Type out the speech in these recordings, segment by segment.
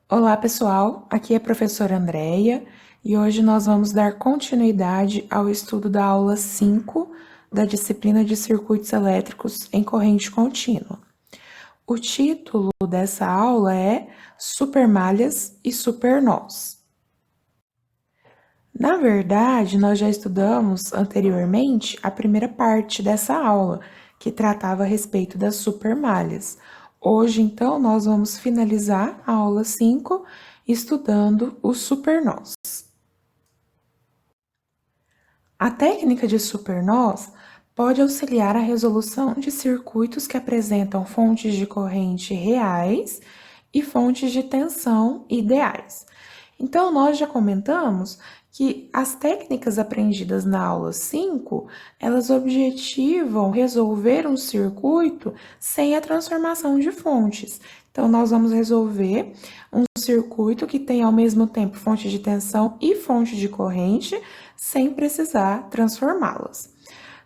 Olá, pessoal. Aqui é a professora Andreia e hoje nós vamos dar continuidade ao estudo da aula 5 da disciplina de circuitos elétricos em corrente contínua. O título dessa aula é Supermalhas e Supernós. Na verdade, nós já estudamos anteriormente a primeira parte dessa aula, que tratava a respeito das supermalhas. Hoje, então, nós vamos finalizar a aula 5 estudando os supernós. A técnica de supernós pode auxiliar a resolução de circuitos que apresentam fontes de corrente reais e fontes de tensão ideais. Então, nós já comentamos que as técnicas aprendidas na aula 5, elas objetivam resolver um circuito sem a transformação de fontes. Então, nós vamos resolver um circuito que tem ao mesmo tempo fonte de tensão e fonte de corrente, sem precisar transformá-las.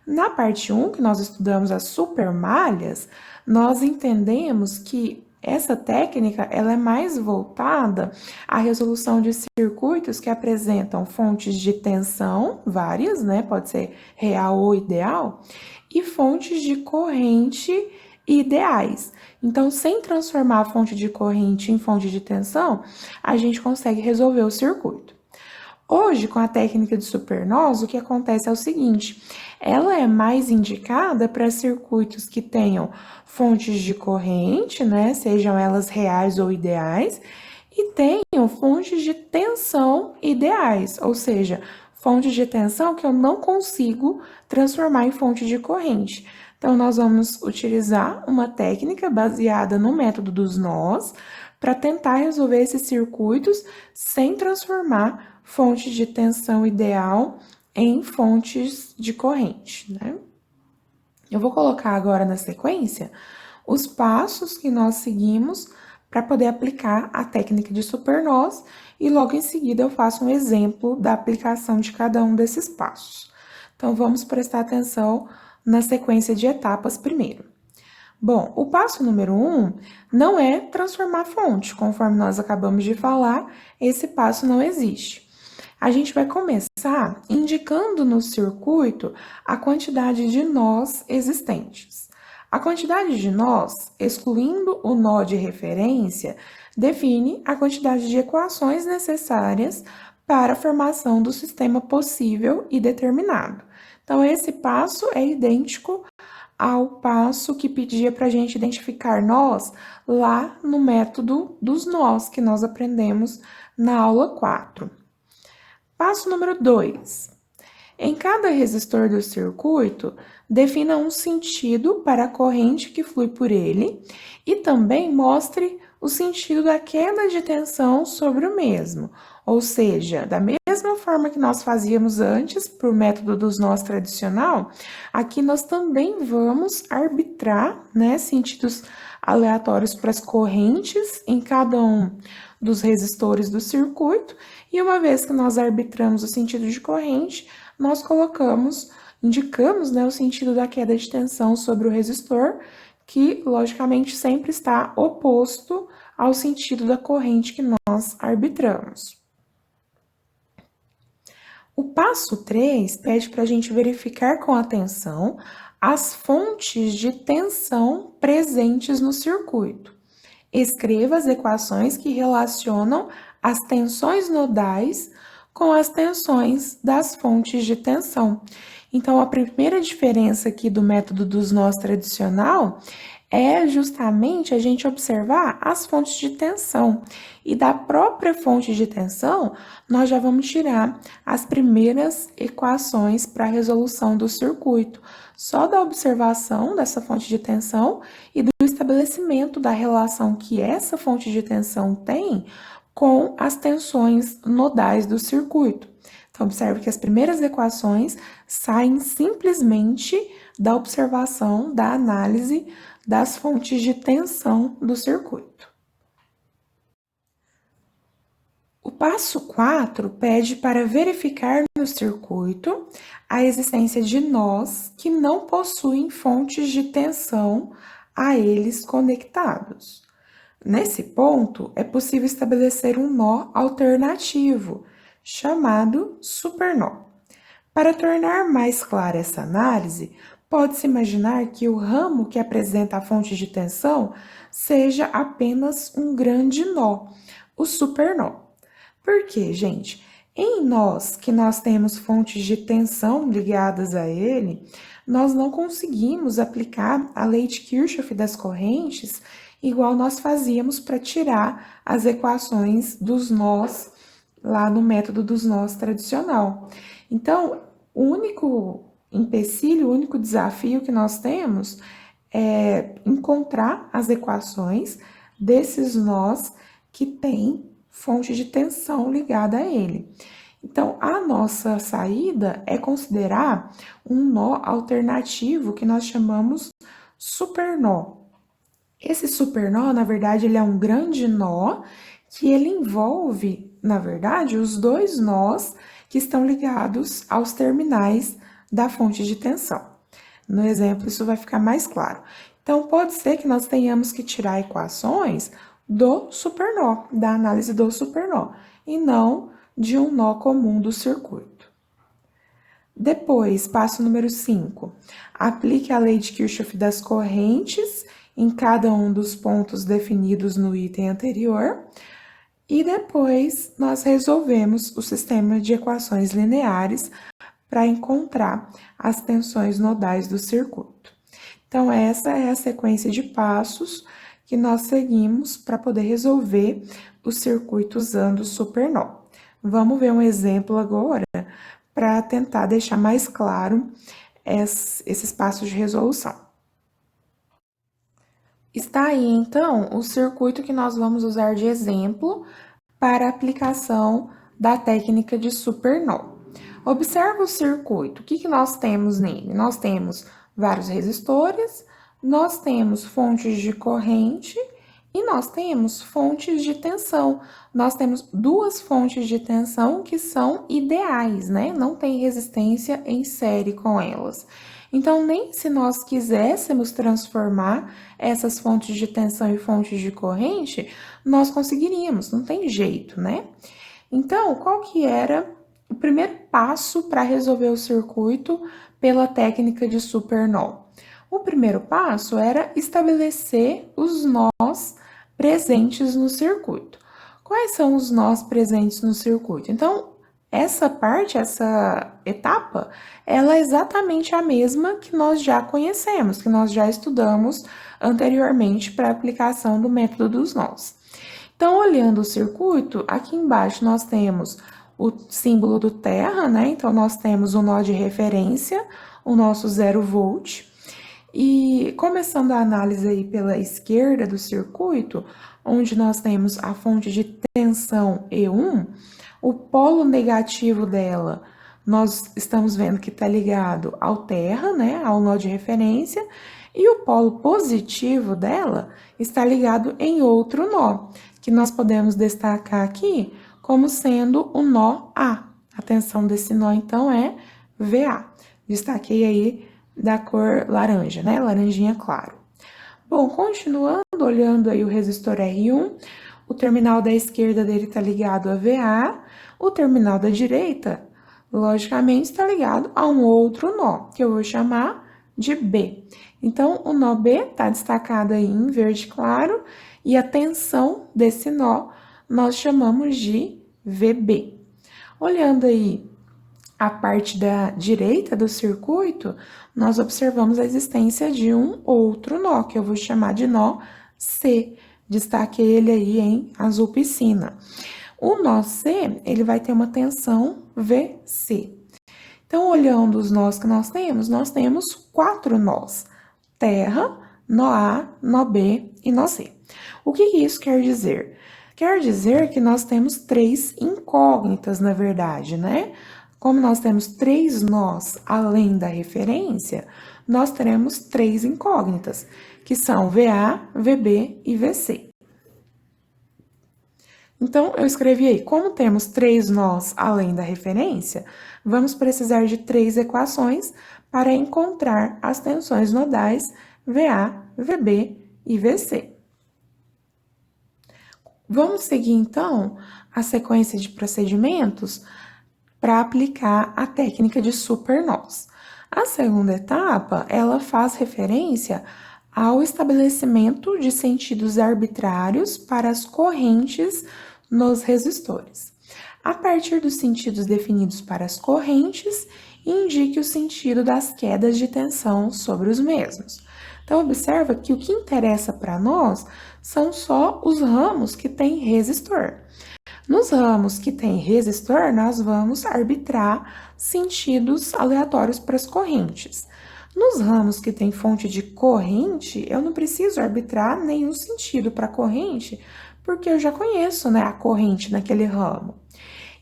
Na parte 1, que nós estudamos as supermalhas, nós entendemos que essa técnica ela é mais voltada à resolução de circuitos que apresentam fontes de tensão, várias, né? Pode ser real ou ideal, e fontes de corrente ideais. Então, sem transformar a fonte de corrente em fonte de tensão, a gente consegue resolver o circuito. Hoje, com a técnica de supernós, o que acontece é o seguinte: ela é mais indicada para circuitos que tenham fontes de corrente, né, sejam elas reais ou ideais, e tenham fontes de tensão ideais, ou seja, fontes de tensão que eu não consigo transformar em fonte de corrente. Então, nós vamos utilizar uma técnica baseada no método dos nós para tentar resolver esses circuitos sem transformar fonte de tensão ideal em fontes de corrente, né? Eu vou colocar agora na sequência os passos que nós seguimos para poder aplicar a técnica de supernós e logo em seguida eu faço um exemplo da aplicação de cada um desses passos. Então, vamos prestar atenção na sequência de etapas primeiro. Bom, o passo número 1 não é transformar fonte, conforme nós acabamos de falar, esse passo não existe. A gente vai começar indicando no circuito a quantidade de nós existentes. A quantidade de nós, excluindo o nó de referência, define a quantidade de equações necessárias para a formação do sistema possível e determinado. Então, esse passo é idêntico ao passo que pedia para a gente identificar nós lá no método dos nós que nós aprendemos na aula 4. Passo número 2. Em cada resistor do circuito, defina um sentido para a corrente que flui por ele e também mostre o sentido da queda de tensão sobre o mesmo, ou seja, da mesma forma que nós fazíamos antes, por método dos nós tradicional, aqui nós também vamos arbitrar, né, sentidos aleatórios para as correntes em cada um dos resistores do circuito, e uma vez que nós arbitramos o sentido de corrente, nós indicamos, né, o sentido da queda de tensão sobre o resistor, que logicamente sempre está oposto ao sentido da corrente que nós arbitramos. O passo 3 pede para a gente verificar com atenção as fontes de tensão presentes no circuito. Escreva as equações que relacionam as tensões nodais com as tensões das fontes de tensão. Então, a primeira diferença aqui do método dos nós tradicional é justamente a gente observar as fontes de tensão. E da própria fonte de tensão, nós já vamos tirar as primeiras equações para a resolução do circuito. Só da observação dessa fonte de tensão e do estabelecimento da relação que essa fonte de tensão tem com as tensões nodais do circuito. Então, observe que as primeiras equações saem simplesmente da observação, da análise das fontes de tensão do circuito. O passo 4 pede para verificar no circuito a existência de nós que não possuem fontes de tensão a eles conectados. Nesse ponto, é possível estabelecer um nó alternativo, chamado supernó. Para tornar mais clara essa análise, pode-se imaginar que o ramo que apresenta a fonte de tensão seja apenas um grande nó, o supernó. Por quê, gente? Em nós que nós temos fontes de tensão ligadas a ele, nós não conseguimos aplicar a lei de Kirchhoff das correntes igual nós fazíamos para tirar as equações dos nós lá no método dos nós tradicional. Então, o único empecilho, o único desafio que nós temos é encontrar as equações desses nós que têm fonte de tensão ligada a ele. Então, a nossa saída é considerar um nó alternativo que nós chamamos supernó. Esse supernó, na verdade, ele é um grande nó que ele envolve, na verdade, os dois nós que estão ligados aos terminais da fonte de tensão. No exemplo, isso vai ficar mais claro. Então, pode ser que nós tenhamos que tirar equações do supernó, da análise do supernó, e não de um nó comum do circuito. Depois, passo número 5. Aplique a lei de Kirchhoff das correntes em cada um dos pontos definidos no item anterior. E depois, nós resolvemos o sistema de equações lineares para encontrar as tensões nodais do circuito. Então, essa é a sequência de passos que nós seguimos para poder resolver o circuito usando o supernó. Vamos ver um exemplo agora para tentar deixar mais claro esses passos de resolução. Está aí, então, o circuito que nós vamos usar de exemplo para a aplicação da técnica de supernó. Observa o circuito. O que nós temos nele? Nós temos vários resistores, nós temos fontes de corrente e nós temos fontes de tensão. Nós temos duas fontes de tensão que são ideais, né? Não tem resistência em série com elas. Então, nem se nós quiséssemos transformar essas fontes de tensão em fontes de corrente, nós conseguiríamos, não tem jeito, né? Então, qual que era o primeiro passo para resolver o circuito pela técnica de supernó? O primeiro passo era estabelecer os nós presentes no circuito. Quais são os nós presentes no circuito? Então, essa parte, essa etapa, ela é exatamente a mesma que nós já conhecemos, que nós já estudamos anteriormente para a aplicação do método dos nós. Então, olhando o circuito, aqui embaixo nós temos o símbolo do terra, né? Então, nós temos o nó de referência, o nosso 0 volt. E começando a análise aí pela esquerda do circuito, onde nós temos a fonte de tensão E1, o polo negativo dela, nós estamos vendo que está ligado ao terra, né, ao nó de referência, e o polo positivo dela está ligado em outro nó, que nós podemos destacar aqui como sendo o nó A. A tensão desse nó, então, é VA. Destaquei aí da cor laranja, né? Laranjinha claro. Bom, continuando, olhando aí o resistor R1, o terminal da esquerda dele está ligado a VA, o terminal da direita, logicamente, está ligado a um outro nó, que eu vou chamar de B. Então, o nó B está destacado aí em verde claro, e a tensão desse nó nós chamamos de VB. Olhando aí a parte da direita do circuito, nós observamos a existência de um outro nó, que eu vou chamar de nó C. Destaque ele aí em azul piscina. O nó C, ele vai ter uma tensão VC. Então, olhando os nós que nós temos 4 nós. Terra, nó A, nó B e nó C. O que isso quer dizer? Quer dizer que nós temos 3 incógnitas, na verdade, né? Como nós temos 3 nós além da referência, nós teremos 3 incógnitas, que são VA, VB e VC. Então, eu escrevi aí, como temos 3 nós além da referência, vamos precisar de 3 equações para encontrar as tensões nodais VA, VB e VC. Vamos seguir, então, a sequência de procedimentos para aplicar a técnica de supernós. A segunda etapa, ela faz referência ao estabelecimento de sentidos arbitrários para as correntes nos resistores. A partir dos sentidos definidos para as correntes, indique o sentido das quedas de tensão sobre os mesmos. Então, observa que o que interessa para nós são só os ramos que têm resistor. Nos ramos que têm resistor, nós vamos arbitrar sentidos aleatórios para as correntes. Nos ramos que têm fonte de corrente, eu não preciso arbitrar nenhum sentido para a corrente, porque eu já conheço, né, a corrente naquele ramo.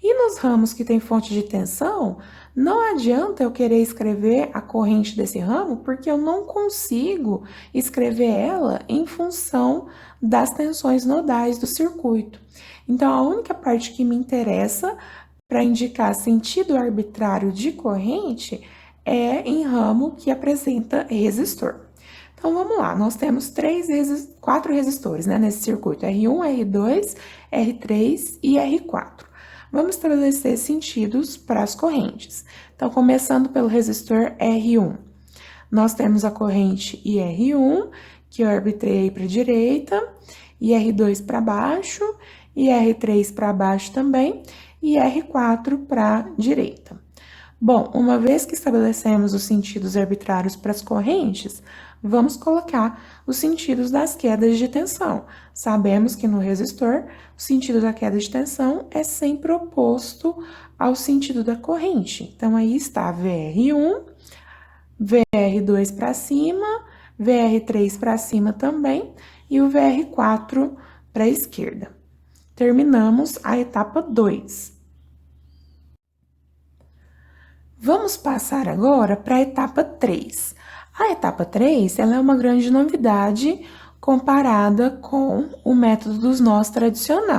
E nos ramos que têm fonte de tensão, não adianta eu querer escrever a corrente desse ramo, porque eu não consigo escrever ela em função das tensões nodais do circuito. Então, a única parte que me interessa para indicar sentido arbitrário de corrente é em ramo que apresenta resistor. Então, vamos lá, nós temos 4 resistores, né, nesse circuito, R1, R2, R3 e R4. Vamos estabelecer sentidos para as correntes. Então, começando pelo resistor R1, nós temos a corrente IR1, que eu arbitrei para a direita, IR2 para baixo, IR3 para baixo também, e R4 para a direita. Bom, uma vez que estabelecemos os sentidos arbitrários para as correntes, vamos colocar os sentidos das quedas de tensão. Sabemos que no resistor, o sentido da queda de tensão é sempre oposto ao sentido da corrente. Então, aí está VR1, VR2 para cima, VR3 para cima também, e o VR4 para a esquerda. Terminamos a etapa 2. Vamos passar agora para a etapa 3. A etapa 3 ela é uma grande novidade comparada com o método dos nós tradicional.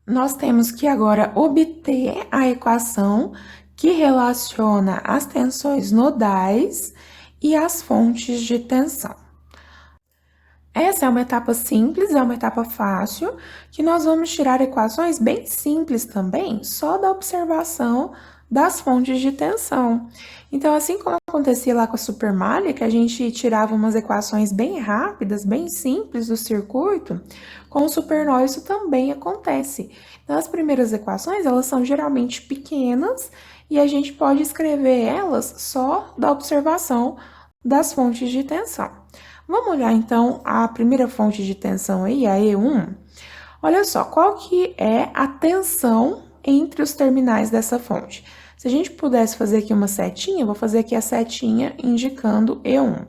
Nós temos que agora obter a equação que relaciona as tensões nodais e as fontes de tensão. Essa é uma etapa simples, é uma etapa fácil, que nós vamos tirar equações bem simples também, só da observação das fontes de tensão. Então, assim como acontecia lá com a supermalha, que a gente tirava umas equações bem rápidas, bem simples do circuito, com o supernó isso também acontece. Então, as primeiras equações, elas são geralmente pequenas e a gente pode escrever elas só da observação das fontes de tensão. Vamos olhar, então, a primeira fonte de tensão aí, a E1. Olha só, qual que é a tensão entre os terminais dessa fonte? Se a gente pudesse fazer aqui uma setinha, vou fazer aqui a setinha indicando E1.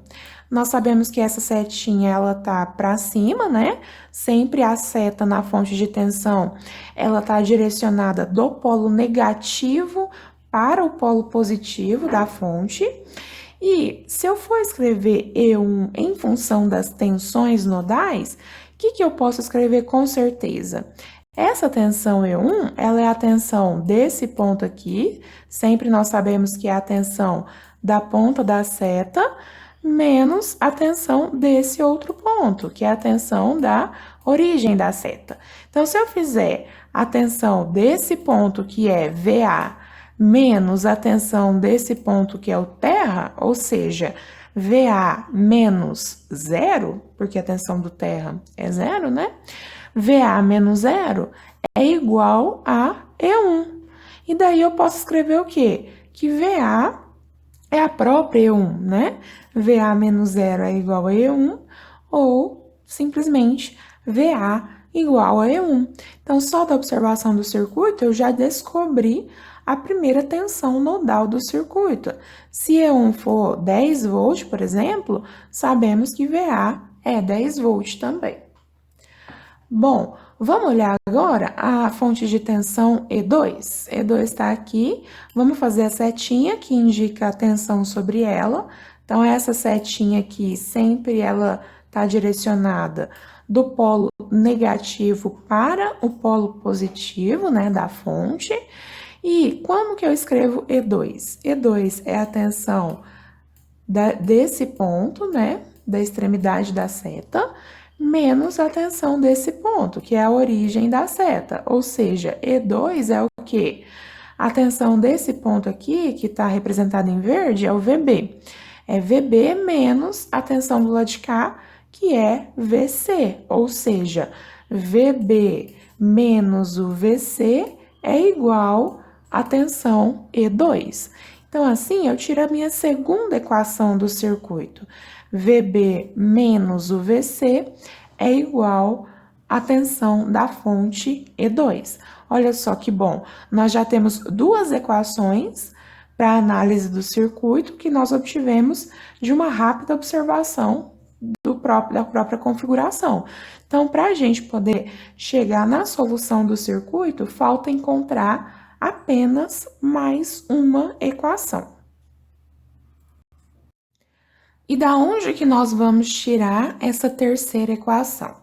Nós sabemos que essa setinha, ela tá para cima, né? Sempre a seta na fonte de tensão, ela tá direcionada do polo negativo para o polo positivo da fonte. E se eu for escrever E1 em função das tensões nodais, o que eu posso escrever com certeza? Essa tensão E1, ela é a tensão desse ponto aqui, sempre nós sabemos que é a tensão da ponta da seta, menos a tensão desse outro ponto, que é a tensão da origem da seta. Então, se eu fizer a tensão desse ponto, que é VA, menos a tensão desse ponto, que é o terra, ou seja, VA menos zero, porque a tensão do terra é zero, né? VA menos zero é igual a E1. E daí eu posso escrever o quê? Que VA é a própria E1, né? VA menos zero é igual a E1, ou simplesmente VA igual a E1. Então, só da observação do circuito, eu já descobri a primeira tensão nodal do circuito. Se E1 for 10 volts, por exemplo, sabemos que VA é 10 volts também. Bom, vamos olhar agora a fonte de tensão E2. E2 está aqui, vamos fazer a setinha que indica a tensão sobre ela. Então, essa setinha aqui, sempre ela está direcionada do polo negativo para o polo positivo, né, da fonte. E como que eu escrevo E2? E2 é a tensão desse ponto, né, da extremidade da seta, menos a tensão desse ponto, que é a origem da seta. Ou seja, E2 é o quê? A tensão desse ponto aqui, que está representado em verde, é o VB. É VB menos a tensão do lado de cá, que é VC. Ou seja, VB menos o VC é igual à tensão E2. Então, assim, eu tiro a minha segunda equação do circuito. VB menos o VC é igual à tensão da fonte E2. Olha só que bom, nós já temos duas equações para a análise do circuito que nós obtivemos de uma rápida observação da própria configuração. Então, para a gente poder chegar na solução do circuito, falta encontrar apenas mais uma equação. E da onde que nós vamos tirar essa terceira equação?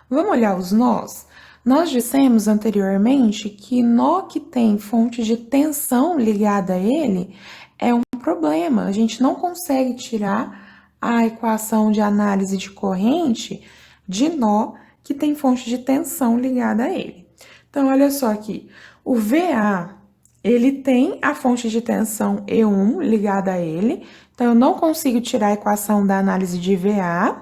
Vamos olhar os nós? Nós dissemos anteriormente que nó que tem fonte de tensão ligada a ele é um problema. A gente não consegue tirar a equação de análise de corrente de nó que tem fonte de tensão ligada a ele. Então, olha só aqui, o VA, ele tem a fonte de tensão E1 ligada a ele, então eu não consigo tirar a equação da análise de VA.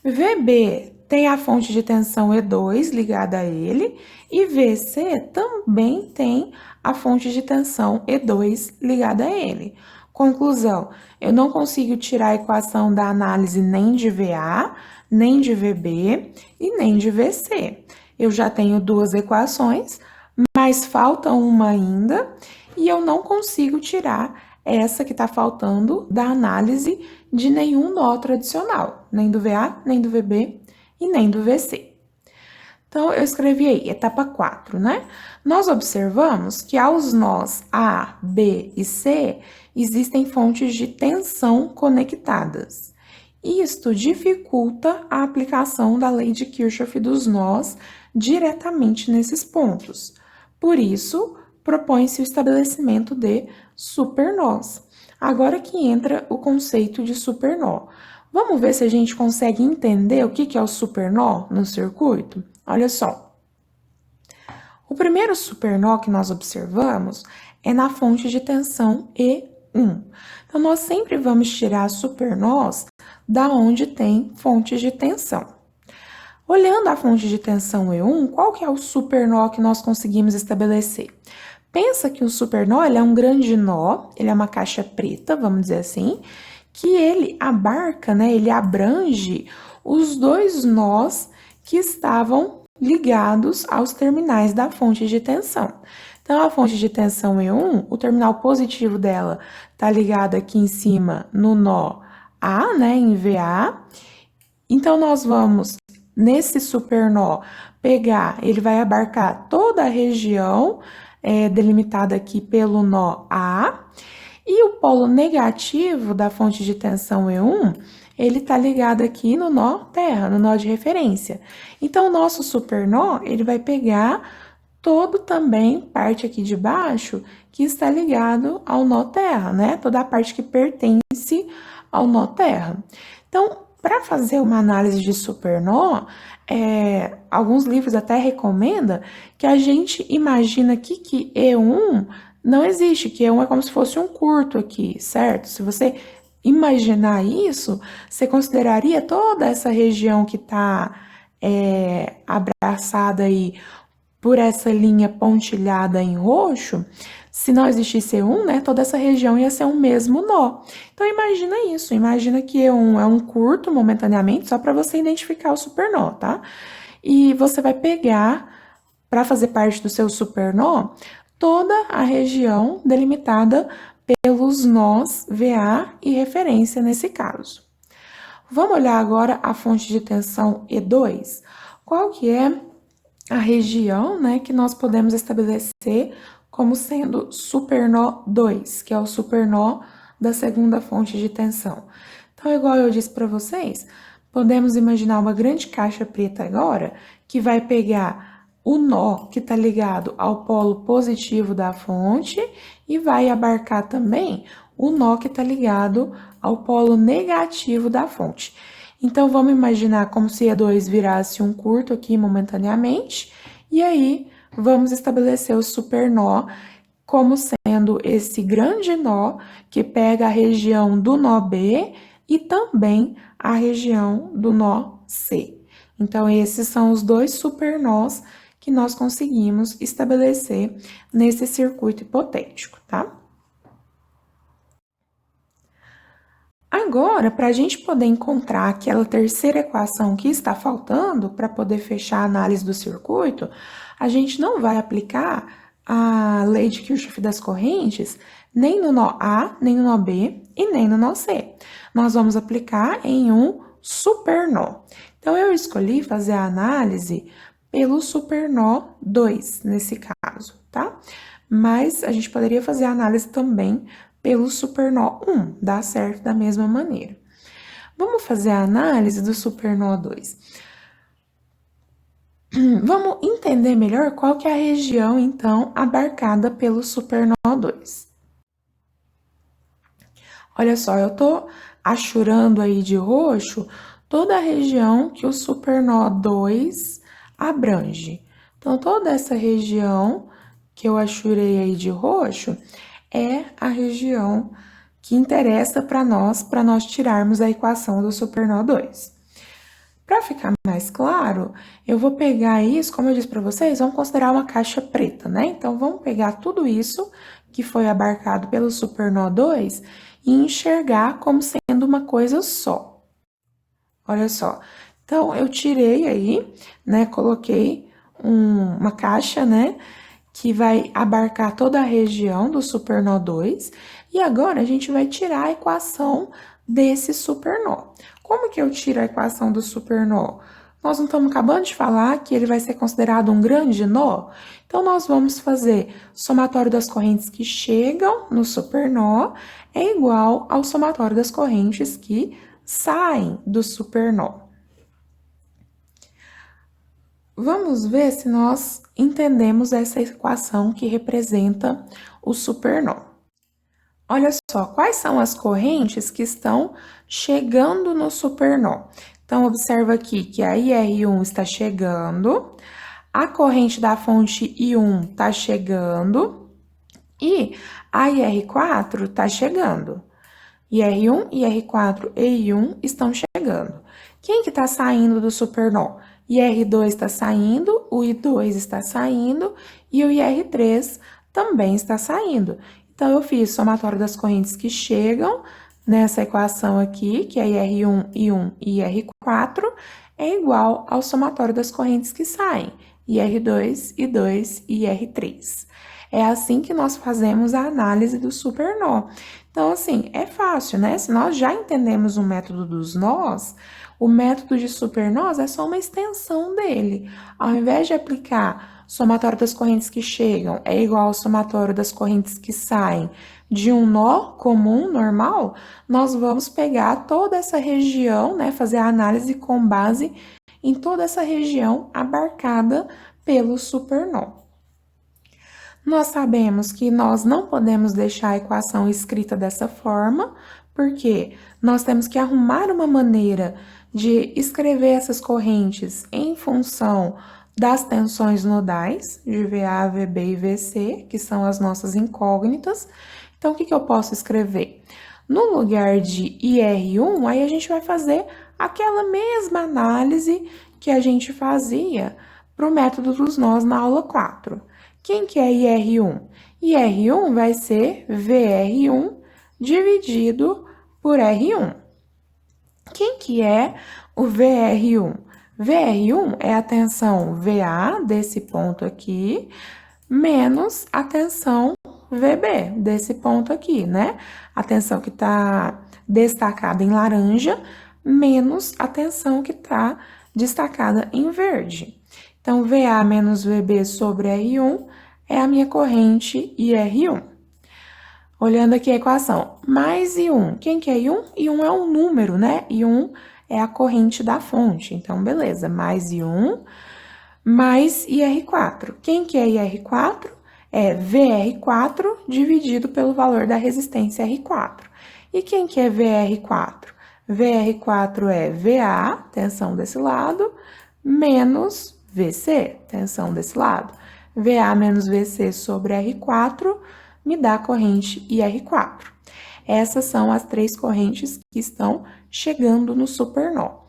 VB tem a fonte de tensão E2 ligada a ele, e VC também tem a fonte de tensão E2 ligada a ele. Conclusão, eu não consigo tirar a equação da análise nem de VA, nem de VB e nem de VC. Eu já tenho duas equações, mas falta uma ainda, e eu não consigo tirar essa que está faltando da análise de nenhum nó tradicional, nem do VA, nem do VB e nem do VC. Então, eu escrevi aí, etapa 4, né? Nós observamos que aos nós A, B e C existem fontes de tensão conectadas. Isto dificulta a aplicação da lei de Kirchhoff dos nós diretamente nesses pontos. Por isso, propõe-se o estabelecimento de supernós. Agora que entra o conceito de supernó. Vamos ver se a gente consegue entender o que é o supernó no circuito? Olha só. O primeiro supernó que nós observamos é na fonte de tensão E1. Então, nós sempre vamos tirar supernós da onde tem fontes de tensão. Olhando a fonte de tensão E1, qual que é o supernó que nós conseguimos estabelecer? Pensa que o supernó é um grande nó, ele é uma caixa preta, vamos dizer assim, que ele abarca, né, ele abrange os dois nós que estavam ligados aos terminais da fonte de tensão. Então, a fonte de tensão E1, o terminal positivo dela está ligado aqui em cima no nó A, né, em VA. Então, nós vamos, nesse supernó, pegar, ele vai abarcar toda a região delimitada aqui pelo nó A, e o polo negativo da fonte de tensão E1, ele está ligado aqui no nó terra, no nó de referência. Então, o nosso supernó, ele vai pegar todo também, parte aqui de baixo, que está ligado ao nó terra, né? Toda a parte que pertence ao nó terra. Então, para fazer uma análise de supernó, alguns livros até recomendam que a gente imagina aqui que E1 não existe, que E1 é como se fosse um curto aqui, certo? Se você imaginar isso, você consideraria toda essa região que está abraçada aí por essa linha pontilhada em roxo. Se não existisse E1, né, toda essa região ia ser um mesmo nó. Então, imagina isso, imagina que E1 é um curto momentaneamente, só para você identificar o supernó, tá? E você vai pegar, para fazer parte do seu supernó, toda a região delimitada pelos nós VA e referência nesse caso. Vamos olhar agora a fonte de tensão E2. Qual que é a região, né, que nós podemos estabelecer como sendo supernó 2, que é o supernó da segunda fonte de tensão. Então, igual eu disse para vocês, podemos imaginar uma grande caixa preta agora, que vai pegar o nó que está ligado ao polo positivo da fonte e vai abarcar também o nó que está ligado ao polo negativo da fonte. Então, vamos imaginar como se E2 virasse um curto aqui momentaneamente, e aí vamos estabelecer o supernó como sendo esse grande nó que pega a região do nó B e também a região do nó C. Então, esses são os dois supernós que nós conseguimos estabelecer nesse circuito hipotético, tá? Agora, para a gente poder encontrar aquela terceira equação que está faltando para poder fechar a análise do circuito, a gente não vai aplicar a lei de Kirchhoff das correntes nem no nó A, nem no nó B e nem no nó C. Nós vamos aplicar em um supernó. Então, eu escolhi fazer a análise pelo supernó 2, nesse caso, tá? Mas a gente poderia fazer a análise também pelo supernó 1, dá certo da mesma maneira. Vamos fazer a análise do supernó 2. Vamos entender melhor qual que é a região, então, abarcada pelo supernó 2. Olha só, eu tô achurando aí de roxo toda a região que o supernó 2 abrange. Então, toda essa região que eu achurei aí de roxo é a região que interessa para nós tirarmos a equação do supernó 2. Para ficar mais claro, eu vou pegar isso, como eu disse para vocês, vamos considerar uma caixa preta, né? Então, vamos pegar tudo isso que foi abarcado pelo supernó 2 e enxergar como sendo uma coisa só. Olha só, então eu tirei aí, né, coloquei uma caixa, né, que vai abarcar toda a região do supernó 2, e agora a gente vai tirar a equação desse supernó. Como que eu tiro a equação do supernó? Nós não estamos acabando de falar que ele vai ser considerado um grande nó? Então, nós vamos fazer somatório das correntes que chegam no supernó é igual ao somatório das correntes que saem do supernó. Vamos ver se nós entendemos essa equação que representa o supernó. Olha só, quais são as correntes que estão chegando no supernó? Então, observa aqui que a IR1 está chegando, a corrente da fonte I1 está chegando e a IR4 está chegando. IR1, IR4 e I1 estão chegando. Quem que está saindo do supernó? IR2 está saindo, o I2 está saindo e o IR3 também está saindo. Então, eu fiz somatório das correntes que chegam nessa equação aqui, que é IR1, I1 e IR4, é igual ao somatório das correntes que saem, IR2, I2 e IR3. É assim que nós fazemos a análise do supernó. Então, assim, é fácil, né? Se nós já entendemos o método dos nós, o método de supernós é só uma extensão dele. Ao invés de aplicar somatório das correntes que chegam é igual ao somatório das correntes que saem de um nó comum, normal, nós vamos pegar toda essa região, né? Fazer a análise com base em toda essa região abarcada pelo supernó. Nós sabemos que nós não podemos deixar a equação escrita dessa forma, porque nós temos que arrumar uma maneira de escrever essas correntes em função das tensões nodais, de VA, VB e VC, que são as nossas incógnitas. Então, o que eu posso escrever? No lugar de IR1, aí a gente vai fazer aquela mesma análise que a gente fazia para o método dos nós na aula 4. Quem que é IR1? IR1 vai ser VR1 dividido por R1. Quem que é o VR1? VR1 é a tensão VA desse ponto aqui, menos a tensão VB desse ponto aqui, né? A tensão que está destacada em laranja, menos a tensão que está destacada em verde. Então, VA menos VB sobre R1 é a minha corrente IR1. Olhando aqui a equação, mais I1. Quem que é I1? I1 é um número, né? I1 é a corrente da fonte. Então, beleza, mais I1, mais IR4. Quem que é IR4? É VR4 dividido pelo valor da resistência R4. E quem que é VR4? VR4 é VA, tensão desse lado, menos VC, tensão desse lado. VA menos VC sobre R4 me dá a corrente IR4. Essas são as três correntes que estão chegando no supernó.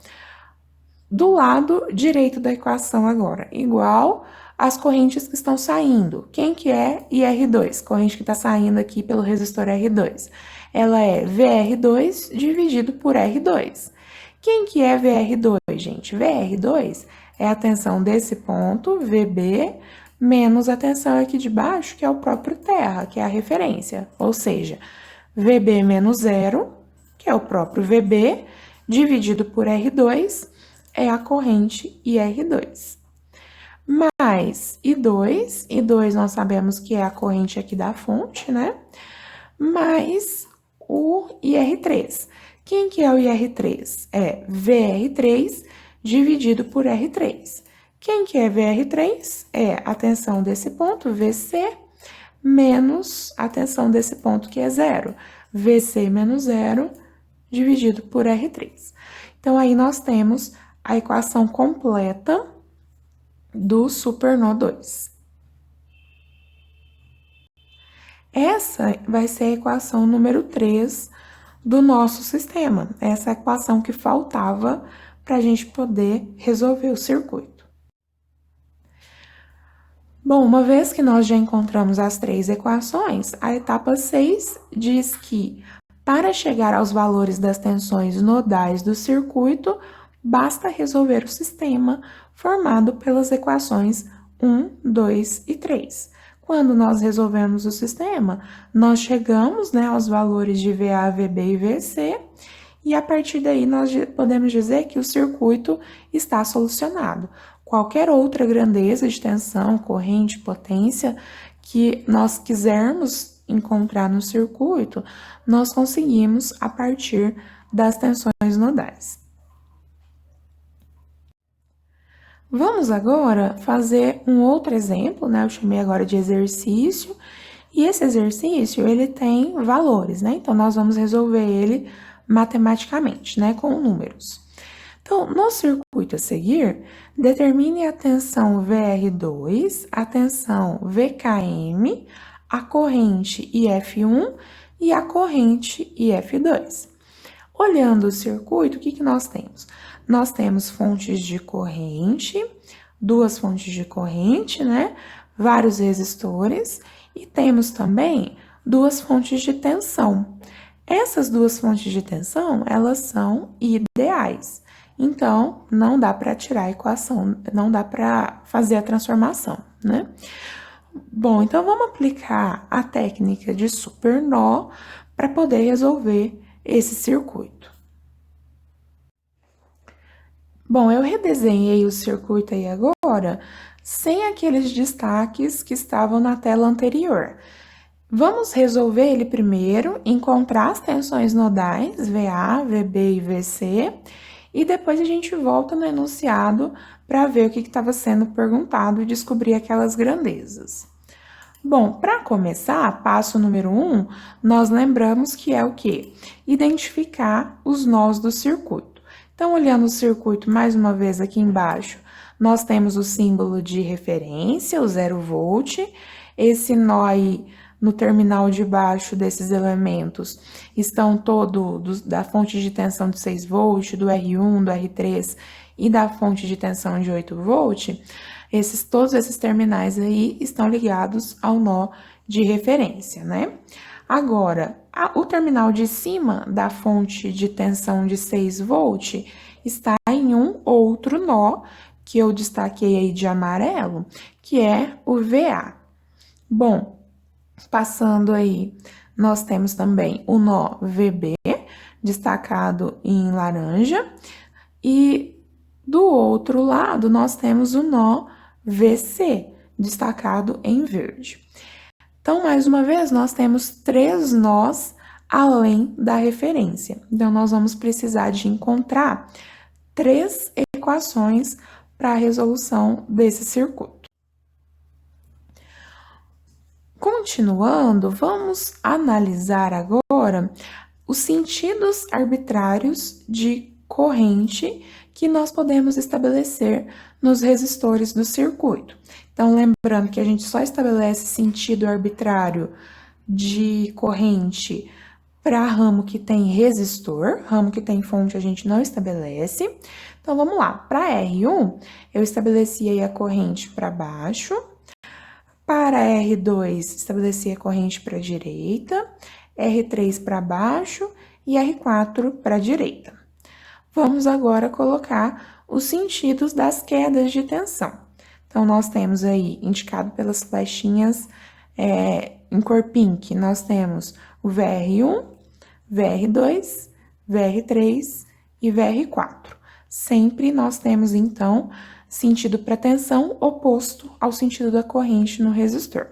Do lado direito da equação agora, igual as correntes que estão saindo. Quem que é IR2? Corrente que está saindo aqui pelo resistor R2. Ela é VR2 dividido por R2. Quem que é VR2, gente? VR2 é a tensão desse ponto, VB, menos a tensão aqui de baixo, que é o próprio terra, que é a referência. Ou seja, VB menos zero, que é o próprio VB, dividido por R2, é a corrente IR2. Mais I2 nós sabemos que é a corrente aqui da fonte, né? Mais o IR3. Quem que é o IR3? É VR3 dividido por R3. Quem que é VR3? É a tensão desse ponto, VC, menos a tensão desse ponto, que é zero. VC menos zero dividido por R3. Então, aí nós temos a equação completa do supernó 2. Essa vai ser a equação número 3 do nosso sistema. Essa é a equação que faltava para a gente poder resolver o circuito. Bom, uma vez que nós já encontramos as três equações, a etapa 6 diz que para chegar aos valores das tensões nodais do circuito, basta resolver o sistema formado pelas equações 1, 2 e 3. Quando nós resolvemos o sistema, nós chegamos, né, aos valores de VA, VB e VC, e a partir daí nós podemos dizer que o circuito está solucionado. Qualquer outra grandeza de tensão, corrente, potência que nós quisermos encontrar no circuito, nós conseguimos a partir das tensões nodais. Vamos agora fazer um outro exemplo, né? Eu chamei agora de exercício, e esse exercício, ele tem valores, né? Então, nós vamos resolver ele matematicamente, né? Com números. Então, no circuito a seguir, determine a tensão VR2, a tensão VKM, a corrente IF1 e a corrente IF2. Olhando o circuito, o que nós temos? Nós temos fontes de corrente, duas fontes de corrente, né? Vários resistores, e temos também duas fontes de tensão. Essas duas fontes de tensão, elas são ideais. Então, não dá para tirar a equação, não dá para fazer a transformação, né? Bom, então vamos aplicar a técnica de supernó para poder resolver esse circuito. Bom, eu redesenhei o circuito aí agora, sem aqueles destaques que estavam na tela anterior. Vamos resolver ele primeiro, encontrar as tensões nodais, VA, VB e VC, e depois a gente volta no enunciado para ver o que estava sendo perguntado e descobrir aquelas grandezas. Bom, para começar, passo número 1, nós lembramos que é o quê? Identificar os nós do circuito. Então, olhando o circuito mais uma vez aqui embaixo, nós temos o símbolo de referência, o 0 volt, esse nó aí no terminal de baixo desses elementos estão todos da fonte de tensão de 6 volt, do R1, do R3 e da fonte de tensão de 8 volt. Todos esses terminais aí estão ligados ao nó de referência, né? Agora, o terminal de cima da fonte de tensão de 6 volt está em um outro nó, que eu destaquei aí de amarelo, que é o VA. Bom, passando aí, nós temos também o nó VB, destacado em laranja, e do outro lado, nós temos o nó VC, destacado em verde. Então, mais uma vez, nós temos 3 nós além da referência. Então, nós vamos precisar de encontrar 3 equações para a resolução desse circuito. Continuando, vamos analisar agora os sentidos arbitrários de corrente que nós podemos estabelecer nos resistores do circuito. Então, lembrando que a gente só estabelece sentido arbitrário de corrente para ramo que tem resistor, ramo que tem fonte a gente não estabelece. Então, vamos lá. Para R1, eu estabeleci aí a corrente para baixo. Para R2, estabeleci a corrente para a direita. R3 para baixo e R4 para a direita. Vamos agora colocar os sentidos das quedas de tensão. Então, nós temos aí, indicado pelas flechinhas em cor pink, nós temos o VR1, VR2, VR3 e VR4. Sempre nós temos, então, sentido para tensão oposto ao sentido da corrente no resistor.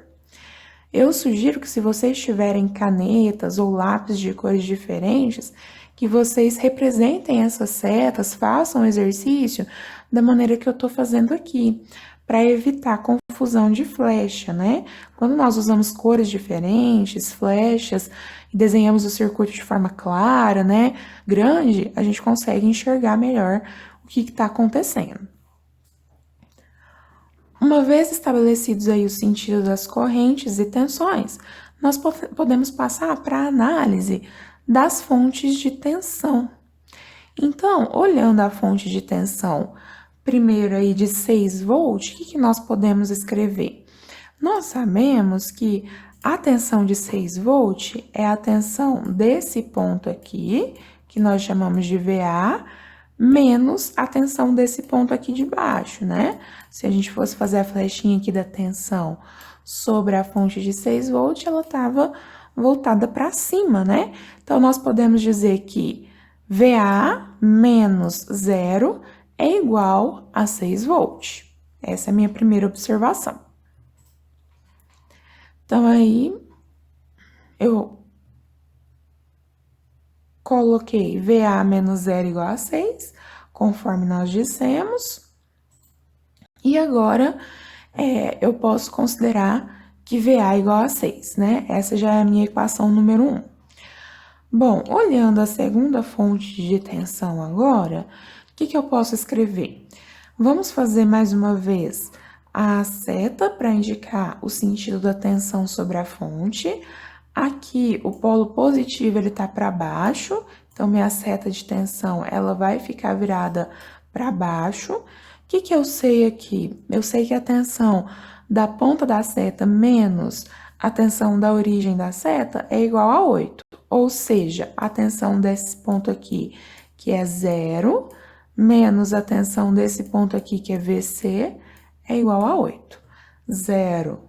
Eu sugiro que, se vocês tiverem canetas ou lápis de cores diferentes, que vocês representem essas setas, façam o exercício da maneira que eu estou fazendo aqui, para evitar confusão de flecha, né? Quando nós usamos cores diferentes, flechas, e desenhamos o circuito de forma clara, né, grande, a gente consegue enxergar melhor o que está acontecendo. Uma vez estabelecidos aí os sentidos das correntes e tensões, nós podemos passar para a análise das fontes de tensão. Então, olhando a fonte de tensão, primeiro aí de 6 volts, o que nós podemos escrever? Nós sabemos que a tensão de 6 volts é a tensão desse ponto aqui, que nós chamamos de VA, menos a tensão desse ponto aqui de baixo, né? Se a gente fosse fazer a flechinha aqui da tensão sobre a fonte de 6 volts, ela estava voltada para cima, né? Então, nós podemos dizer que VA menos 0 é igual a 6 volts. Essa é a minha primeira observação. Então, aí, eu coloquei VA menos 0 igual a 6, conforme nós dissemos. E agora, eu posso considerar que VA é igual a 6, né? Essa já é a minha equação número 1. Bom, olhando a segunda fonte de tensão agora, o que eu posso escrever? Vamos fazer mais uma vez a seta para indicar o sentido da tensão sobre a fonte. Aqui, o polo positivo, ele tá para baixo, então minha seta de tensão, ela vai ficar virada para baixo. O que eu sei aqui? Eu sei que a tensão da ponta da seta menos a tensão da origem da seta é igual a 8. Ou seja, a tensão desse ponto aqui, que é 0, menos a tensão desse ponto aqui, que é VC, é igual a 8. 0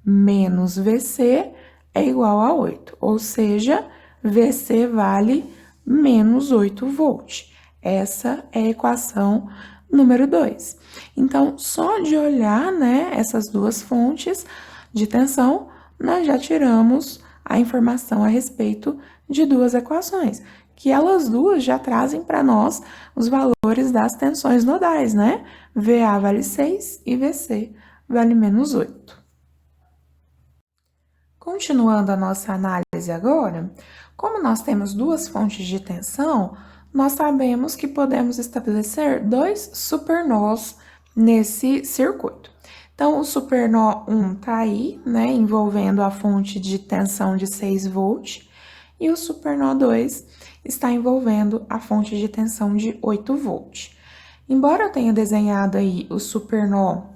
menos VC é igual a 8, ou seja, VC vale menos 8 volts. Essa é a equação número 2. Então, só de olhar, né, essas duas fontes de tensão, nós já tiramos a informação a respeito de duas equações, que elas duas já trazem para nós os valores das tensões nodais, né? VA vale 6 e VC vale menos 8. Continuando a nossa análise agora, como nós temos duas fontes de tensão, nós sabemos que podemos estabelecer dois supernós nesse circuito. Então, o supernó 1 está aí, né, envolvendo a fonte de tensão de 6 volts, e o supernó 2 está envolvendo a fonte de tensão de 8 volts. Embora eu tenha desenhado aí o supernó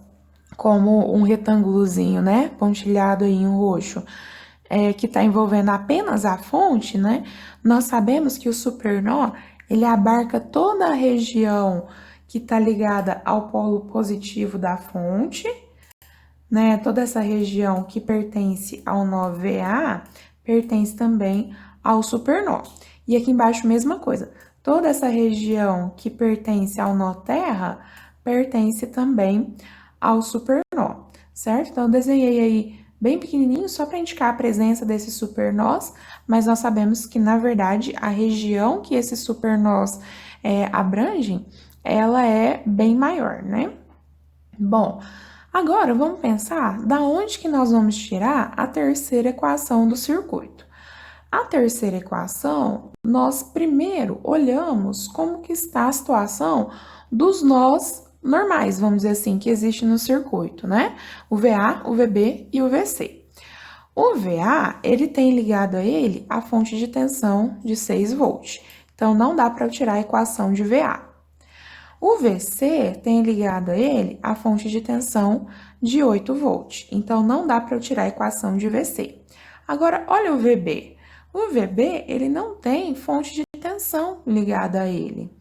como um retângulozinho, né, pontilhado aí em roxo, que está envolvendo apenas a fonte, né, nós sabemos que o supernó, ele abarca toda a região que está ligada ao polo positivo da fonte, né, toda essa região que pertence ao nó VA, pertence também ao supernó. E aqui embaixo, mesma coisa, toda essa região que pertence ao nó terra, pertence também ao supernó, certo? Então, eu desenhei aí bem pequenininho, só para indicar a presença desses supernós, mas nós sabemos que, na verdade, a região que esses supernós abrangem, ela é bem maior, né? Bom, agora vamos pensar da onde que nós vamos tirar a terceira equação do circuito. A terceira equação, nós primeiro olhamos como que está a situação dos nós normais, vamos dizer assim, que existem no circuito, né? O VA, o VB e o VC. O VA, ele tem ligado a ele a fonte de tensão de 6 volts. Então, não dá para eu tirar a equação de VA. O VC tem ligado a ele a fonte de tensão de 8 volts. Então, não dá para eu tirar a equação de VC. Agora, olha o VB. O VB, ele não tem fonte de tensão ligada a ele.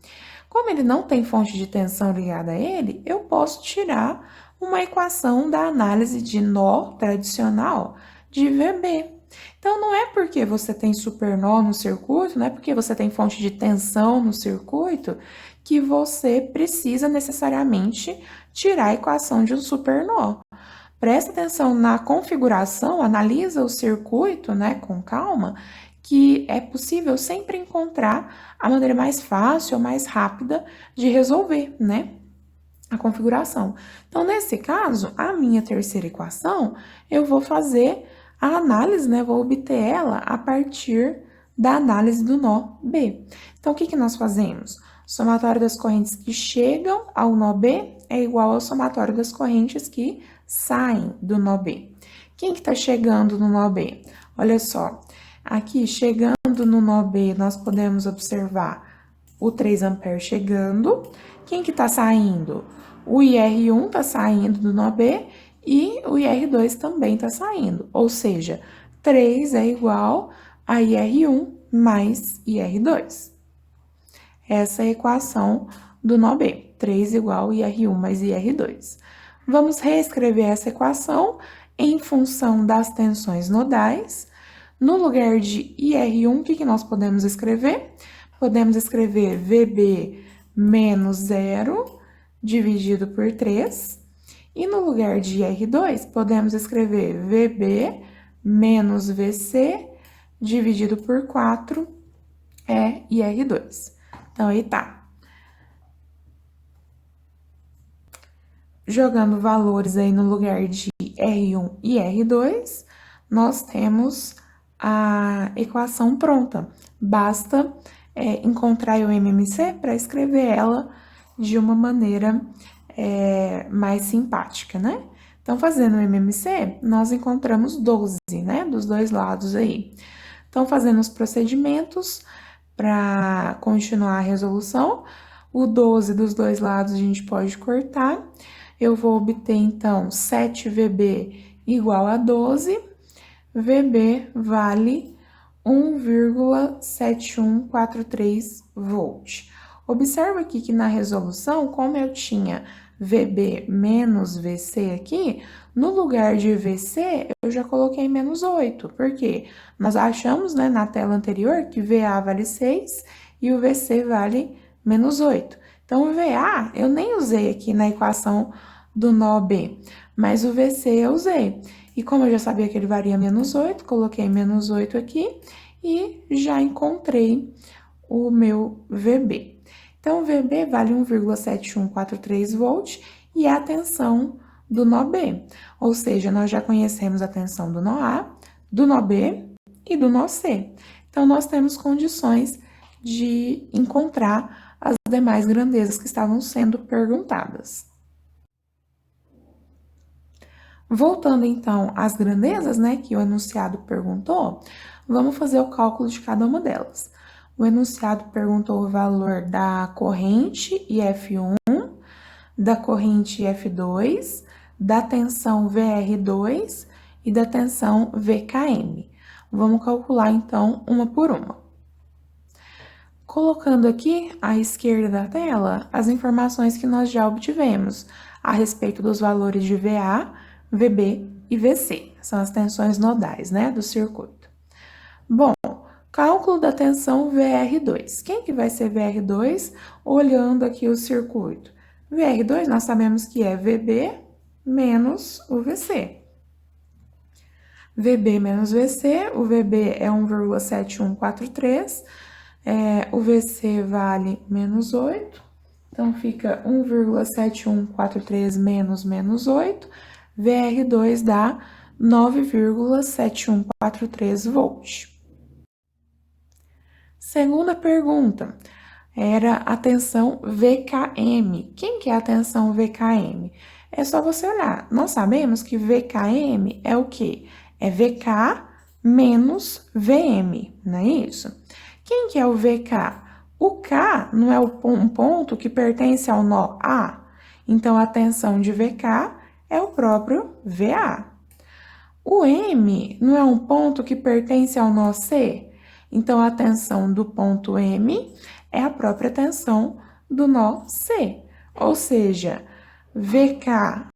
Como ele não tem fonte de tensão ligada a ele, eu posso tirar uma equação da análise de nó tradicional de VB. Então, não é porque você tem supernó no circuito, não é porque você tem fonte de tensão no circuito, que você precisa necessariamente tirar a equação de um supernó. Presta atenção na configuração, analisa o circuito, né, com calma, que é possível sempre encontrar a maneira mais fácil ou mais rápida de resolver, né, a configuração. Então, nesse caso, a minha terceira equação, eu vou fazer a análise, né, vou obter ela a partir da análise do nó B. Então, o que nós fazemos? O somatório das correntes que chegam ao nó B é igual ao somatório das correntes que saem do nó B. Quem que está chegando no nó B? Olha só, aqui chegando no nó B, nós podemos observar o 3 amperes chegando. Quem que está saindo? O IR1 está saindo do nó B e o IR2 também está saindo. Ou seja, 3 é igual a IR1 mais IR2. Essa é a equação do nó B. 3 igual a IR1 mais IR2. Vamos reescrever essa equação em função das tensões nodais. No lugar de IR1, o que nós podemos escrever? Podemos escrever VB menos 0 dividido por 3. E no lugar de IR2, podemos escrever VB menos VC dividido por 4 é IR2. Então, aí tá. Jogando valores aí no lugar de R1 e R2, nós temos a equação pronta. Basta encontrar o MMC para escrever ela de uma maneira mais simpática, né? Então, fazendo o MMC, nós encontramos 12, né? Dos dois lados aí. Então, fazendo os procedimentos para continuar a resolução, o 12 dos dois lados a gente pode cortar. Eu vou obter, então, 7VB igual a 12. VB vale 1,7143 volt. Observa aqui que na resolução, como eu tinha VB menos VC aqui, no lugar de VC, eu já coloquei menos 8. Por quê? Nós achamos, né, na tela anterior que VA vale 6 e o VC vale menos 8. Então, o VA eu nem usei aqui na equação do nó B, mas o VC eu usei. E como eu já sabia que ele varia menos 8, coloquei menos 8 aqui e já encontrei o meu VB. Então, o VB vale 1,7143 volt e é a tensão do nó B. Ou seja, nós já conhecemos a tensão do nó A, do nó B e do nó C. Então, nós temos condições de encontrar as demais grandezas que estavam sendo perguntadas. Voltando, então, às grandezas, né, que o enunciado perguntou, vamos fazer o cálculo de cada uma delas. O enunciado perguntou o valor da corrente IF1, da corrente IF2, da tensão VR2 e da tensão VKM. Vamos calcular, então, uma por uma. Colocando aqui à esquerda da tela as informações que nós já obtivemos a respeito dos valores de VA, VB e VC. São as tensões nodais, né, do circuito. Bom, cálculo da tensão VR2. Quem que vai ser VR2? Olhando aqui o circuito. VR2 nós sabemos que é VB menos o VC. VB menos VC, o VB é 1,7143, o VC vale menos 8, então fica 1,7143 menos 8, VR2 dá 9,7143 volts. Segunda pergunta era a tensão VKM. Quem que é a tensão VKM? É só você olhar. Nós sabemos que VKM é o quê? É VK menos VM, não é isso? Quem que é o VK? O K não é um ponto que pertence ao nó A? Então, a tensão de VK é o próprio VA. O M não é um ponto que pertence ao nó C? Então, a tensão do ponto M é a própria tensão do nó C. Ou seja, VKM,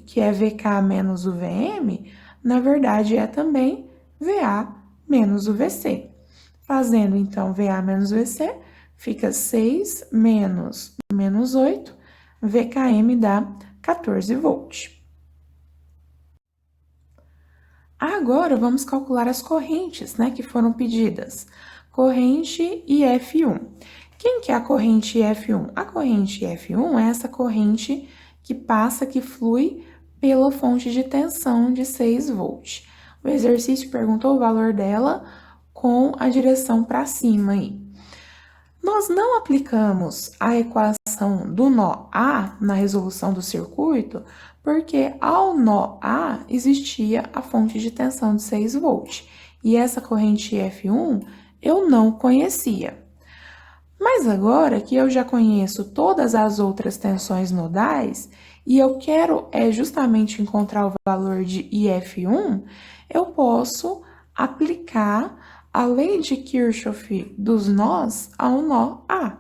que é VK menos o VM, na verdade é também VA menos o VC. Fazendo, então, VA menos VC, fica 6 menos 8, VKM dá 14 volts. Agora, vamos calcular as correntes, né, que foram pedidas. Corrente IF1. Quem que é a corrente IF1? A corrente IF1 é essa corrente que passa, que flui pela fonte de tensão de 6 volts. O exercício perguntou o valor dela com a direção para cima aí. Nós não aplicamos a equação do nó A na resolução do circuito, porque ao nó A existia a fonte de tensão de 6 volts, e essa corrente F1 eu não conhecia. Mas agora que eu já conheço todas as outras tensões nodais, e eu quero justamente encontrar o valor de IF1, eu posso aplicar a lei de Kirchhoff dos nós ao nó A. O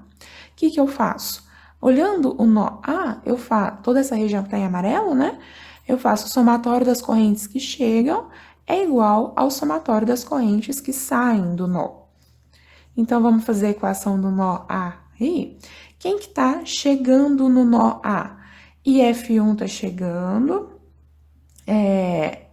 que eu faço? Olhando o nó A, eu faço toda essa região que está em amarelo, né? Eu faço o somatório das correntes que chegam é igual ao somatório das correntes que saem do nó. Então, vamos fazer a equação do nó A aí. Quem que está chegando no nó A? IF1 está chegando,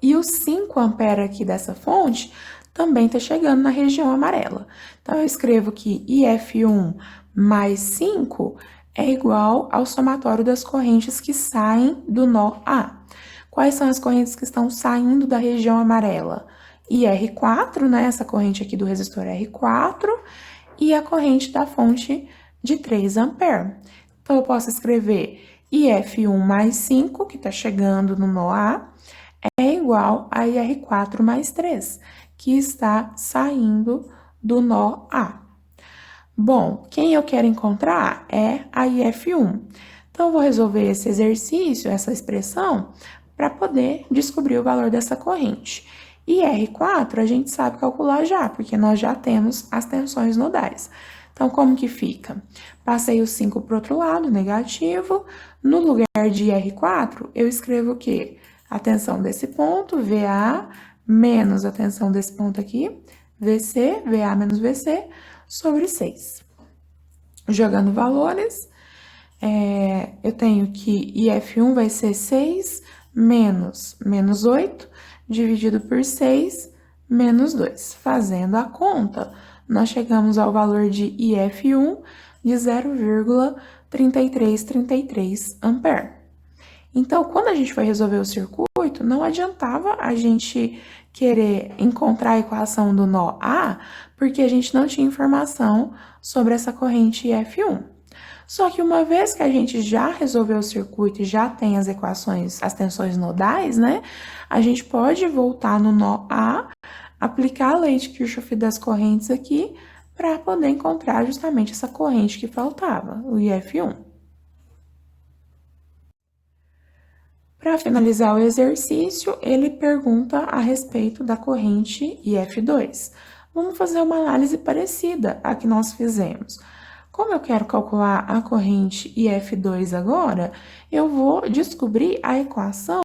e o 5 ampere aqui dessa fonte também está chegando na região amarela. Então, eu escrevo que IF1 mais 5 é igual ao somatório das correntes que saem do nó A. Quais são as correntes que estão saindo da região amarela? IR4, né? Essa corrente aqui do resistor R4, e a corrente da fonte de 3 ampere. Então, eu posso escrever IF1 mais 5, que está chegando no nó A, é igual a IR4 mais 3, que está saindo do nó A. Bom, quem eu quero encontrar é a IF1. Então, eu vou resolver esse exercício, essa expressão, para poder descobrir o valor dessa corrente. IR4 a gente sabe calcular já, porque nós já temos as tensões nodais. Então, como que fica? Passei o 5 para o outro lado, negativo. No lugar de IR4, eu escrevo o quê? A tensão desse ponto, VA, menos a tensão desse ponto aqui, VC, VA menos VC, sobre 6. Jogando valores, eu tenho que IF1 vai ser 6 menos 8, dividido por 6, menos 2. Fazendo a conta, nós chegamos ao valor de IF1 de 0,3333 ampere. Então, quando a gente foi resolver o circuito, não adiantava a gente querer encontrar a equação do nó A, porque a gente não tinha informação sobre essa corrente IF1. Só que uma vez que a gente já resolveu o circuito e já tem as equações, as tensões nodais, né? A gente pode voltar no nó A, aplicar a lei de Kirchhoff das correntes aqui, para poder encontrar justamente essa corrente que faltava, o IF1. Para finalizar o exercício, ele pergunta a respeito da corrente IF2. Vamos fazer uma análise parecida à que nós fizemos. Como eu quero calcular a corrente IF2 agora, eu vou descobrir a equação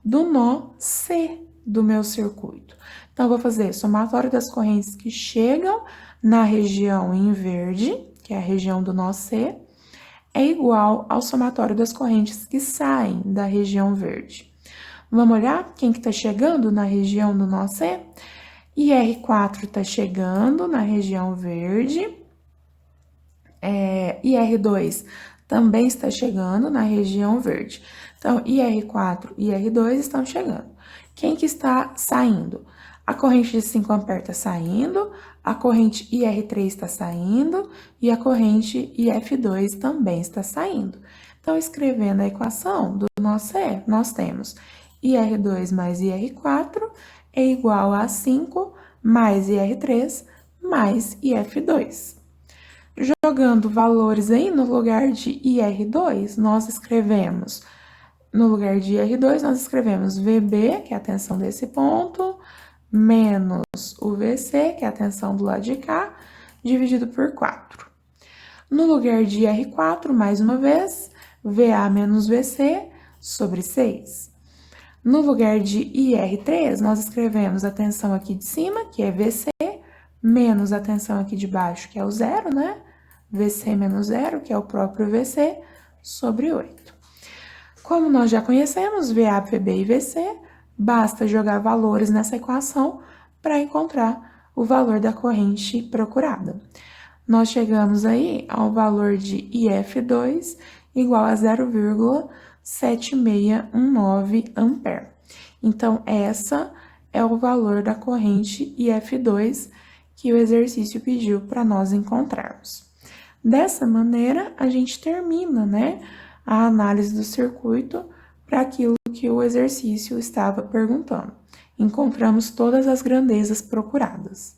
do nó C do meu circuito. Então, eu vou fazer somatório das correntes que chegam na região em verde, que é a região do nó C, é igual ao somatório das correntes que saem da região verde. Vamos olhar quem que está chegando na região do nó C? IR4 está chegando na região verde, IR2 também está chegando na região verde. Então, IR4 e IR2 estão chegando. Quem que está saindo? A corrente de 5 A está saindo, a corrente IR3 está saindo e a corrente IF2 também está saindo. Então, escrevendo a equação do nosso E, nós temos IR2 mais IR4 é igual a 5 mais IR3 mais IF2. Jogando valores aí no lugar de IR2, nós escrevemos, no lugar de IR2, nós escrevemos VB, que é a tensão desse ponto, menos o VC, que é a tensão do lado de cá, dividido por 4. No lugar de IR4, mais uma vez, VA menos VC sobre 6. No lugar de IR3, nós escrevemos a tensão aqui de cima, que é VC, menos a tensão aqui de baixo, que é o zero, né? VC menos zero, que é o próprio VC, sobre 8. Como nós já conhecemos VA, VB e VC, basta jogar valores nessa equação para encontrar o valor da corrente procurada. Nós chegamos aí ao valor de IF2 igual a 0,7619 ampere. Então, essa é o valor da corrente IF2 que o exercício pediu para nós encontrarmos. Dessa maneira, a gente termina, né, a análise do circuito para aquilo que o exercício estava perguntando. Encontramos todas as grandezas procuradas.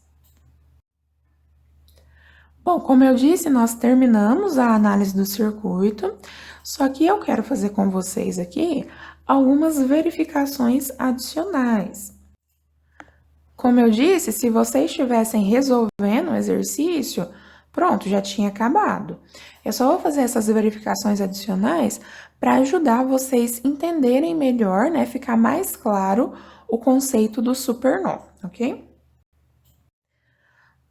Bom, como eu disse, nós terminamos a análise do circuito, só que eu quero fazer com vocês aqui algumas verificações adicionais. Como eu disse, se vocês estivessem resolvendo o exercício, pronto, já tinha acabado. Eu só vou fazer essas verificações adicionais para ajudar vocês entenderem melhor, né, ficar mais claro o conceito do supernó, ok?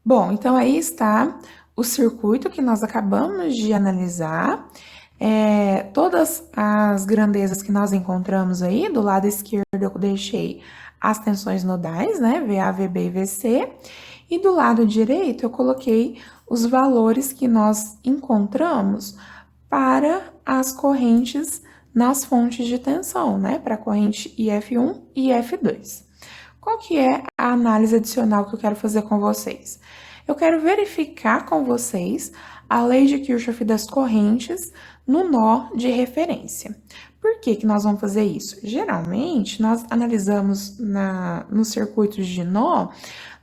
Bom, então aí está o circuito que nós acabamos de analisar. Todas as grandezas que nós encontramos aí, do lado esquerdo eu deixei as tensões nodais, né, VA, VB e VC, e do lado direito eu coloquei os valores que nós encontramos para as correntes nas fontes de tensão, né, para a corrente IF1 e IF2. Qual que é a análise adicional que eu quero fazer com vocês? Eu quero verificar com vocês a lei de Kirchhoff das correntes no nó de referência. Por que que nós vamos fazer isso? Geralmente, nós analisamos nos circuitos de nó,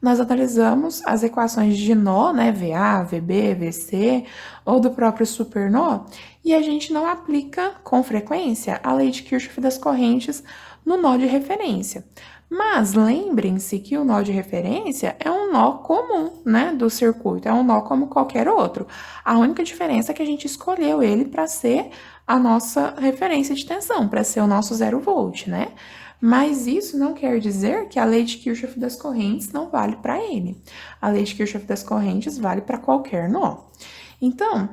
nós analisamos as equações de nó, né, VA, VB, VC, ou do próprio supernó, e a gente não aplica com frequência a lei de Kirchhoff das correntes no nó de referência. Mas lembrem-se que o nó de referência é um nó comum, né, do circuito, é um nó como qualquer outro. A única diferença é que a gente escolheu ele para ser a nossa referência de tensão, para ser o nosso 0 volt, né? Mas isso não quer dizer que a lei de Kirchhoff das correntes não vale para ele. A lei de Kirchhoff das correntes vale para qualquer nó. Então,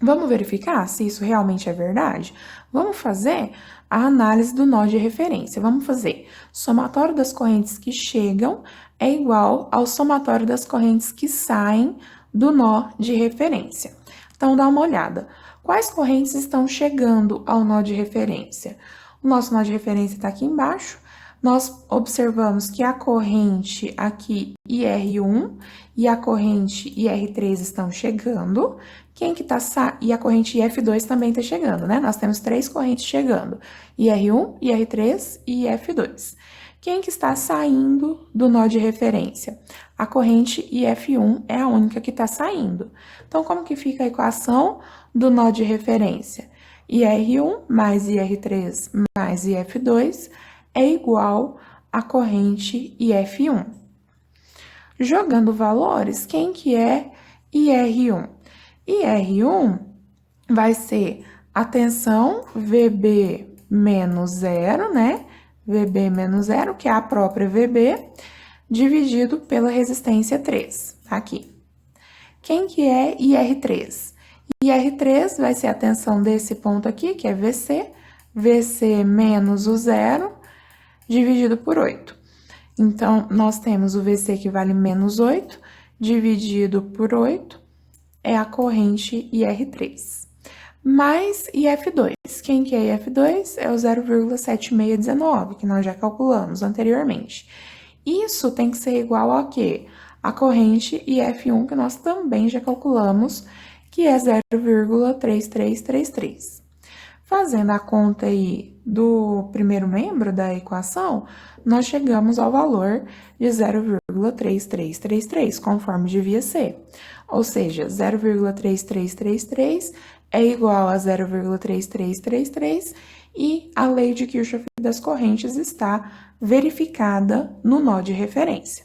vamos verificar se isso realmente é verdade? Vamos fazer a análise do nó de referência. Vamos fazer somatório das correntes que chegam é igual ao somatório das correntes que saem do nó de referência. Então, dá uma olhada. Quais correntes estão chegando ao nó de referência? O nosso nó de referência está aqui embaixo. Nós observamos que a corrente aqui IR1 e a corrente IR3 estão chegando. E a corrente IF2 também está chegando, né? Nós temos 3 correntes chegando: IR1, IR3 e IF2. Quem que está saindo do nó de referência? A corrente IF1 é a única que está saindo. Então, como que fica a equação do nó de referência? IR1 mais IR3 mais IF2 é igual à corrente IF1. Jogando valores, quem que é IR1? IR1 vai ser a tensão VB menos 0, né? VB menos 0, que é a própria VB, dividido pela resistência 3, aqui. Quem que é IR3? IR3 vai ser a tensão desse ponto aqui, que é VC, VC menos o 0, dividido por 8. Então, nós temos o VC que vale menos 8, dividido por 8, é a corrente IR3. Mais IF2. Quem que é IF2? É o 0,7619, que nós já calculamos anteriormente. Isso tem que ser igual a quê? A corrente IF1, que nós também já calculamos, que é 0,3333. Fazendo a conta aí do primeiro membro da equação, nós chegamos ao valor de 0,3333, conforme devia ser. Ou seja, 0,3333 é igual a 0,3333 e a lei de Kirchhoff das correntes está verificada no nó de referência.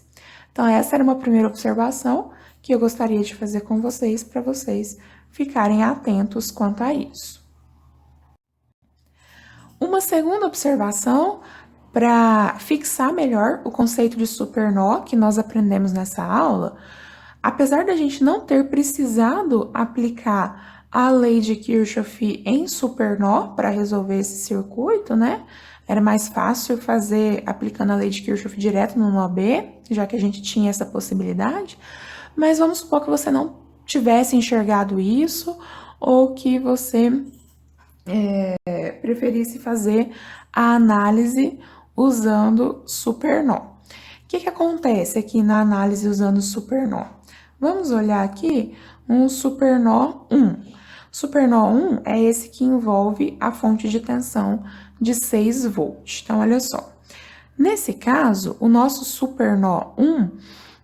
Então, essa era uma primeira observação que eu gostaria de fazer com vocês, para vocês ficarem atentos quanto a isso. Uma segunda observação, para fixar melhor o conceito de supernó que nós aprendemos nessa aula, apesar da gente não ter precisado aplicar a lei de Kirchhoff em supernó para resolver esse circuito, né? Era mais fácil fazer aplicando a lei de Kirchhoff direto no nó B, já que a gente tinha essa possibilidade. Mas vamos supor que você não tivesse enxergado isso ou que você preferisse fazer a análise usando supernó. O que acontece aqui na análise usando supernó? Vamos olhar aqui um supernó 1. Supernó 1 é esse que envolve a fonte de tensão de 6 volts. Então, olha só. Nesse caso, o nosso supernó 1,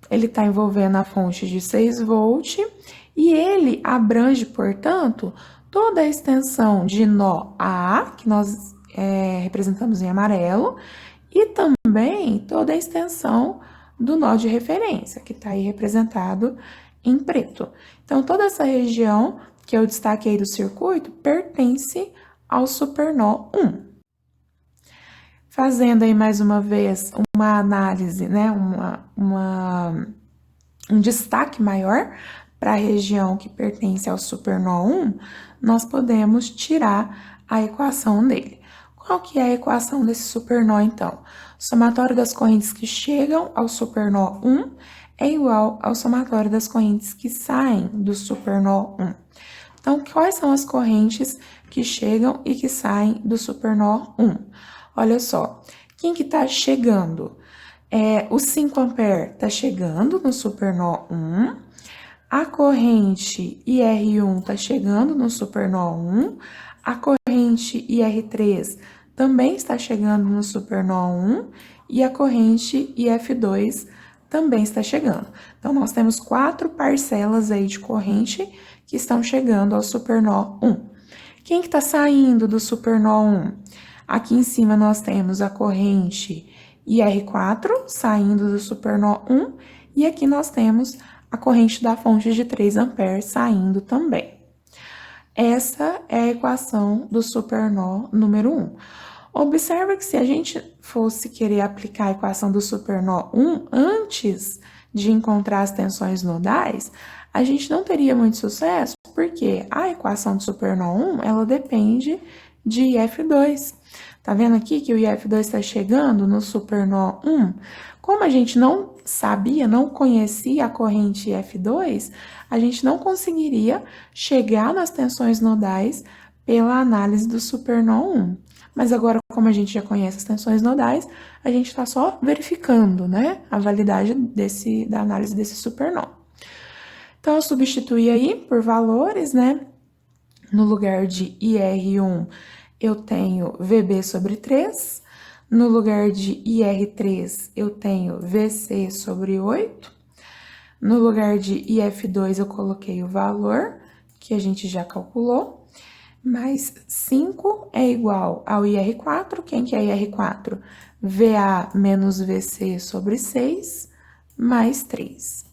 ele está envolvendo a fonte de 6 volts e ele abrange, portanto, toda a extensão de nó A, que nós representamos em amarelo, e também toda a extensão do nó de referência, que está aí representado em preto. Então, toda essa região que eu destaquei do circuito pertence ao supernó 1. Fazendo aí mais uma vez uma análise, né, um destaque maior para a região que pertence ao supernó 1, nós podemos tirar a equação dele. Qual que é a equação desse supernó, então? O somatório das correntes que chegam ao supernó 1 é igual ao somatório das correntes que saem do supernó 1. Então, quais são as correntes que chegam e que saem do supernó 1? Olha só, quem que está chegando? O 5 ampere está chegando no supernó 1, a corrente IR1 está chegando no supernó 1, a corrente IR3 também está chegando no supernó 1 e a corrente IF2 também está chegando. Então, nós temos 4 parcelas aí de corrente que estão chegando ao supernó 1. Quem que está saindo do supernó 1? Aqui em cima nós temos a corrente IR4 saindo do supernó 1 e aqui nós temos a corrente da fonte de 3 amperes saindo também. Essa é a equação do supernó número 1. Observa que se a gente fosse querer aplicar a equação do supernó 1 antes de encontrar as tensões nodais, a gente não teria muito sucesso, porque a equação do supernó 1, ela depende de IF2. Tá vendo aqui que o IF2 está chegando no supernó 1? Como a gente não sabia, não conhecia a corrente IF2, a gente não conseguiria chegar nas tensões nodais pela análise do supernó 1. Mas agora, como a gente já conhece as tensões nodais, a gente está só verificando, né, a validade da análise desse supernó. Então, eu substituí aí por valores, né? No lugar de IR1, eu tenho VB sobre 3. No lugar de IR3, eu tenho VC sobre 8. No lugar de IF2, eu coloquei o valor, que a gente já calculou. Mais 5 é igual ao IR4. Quem que é IR4? VA menos VC sobre 6, mais 3.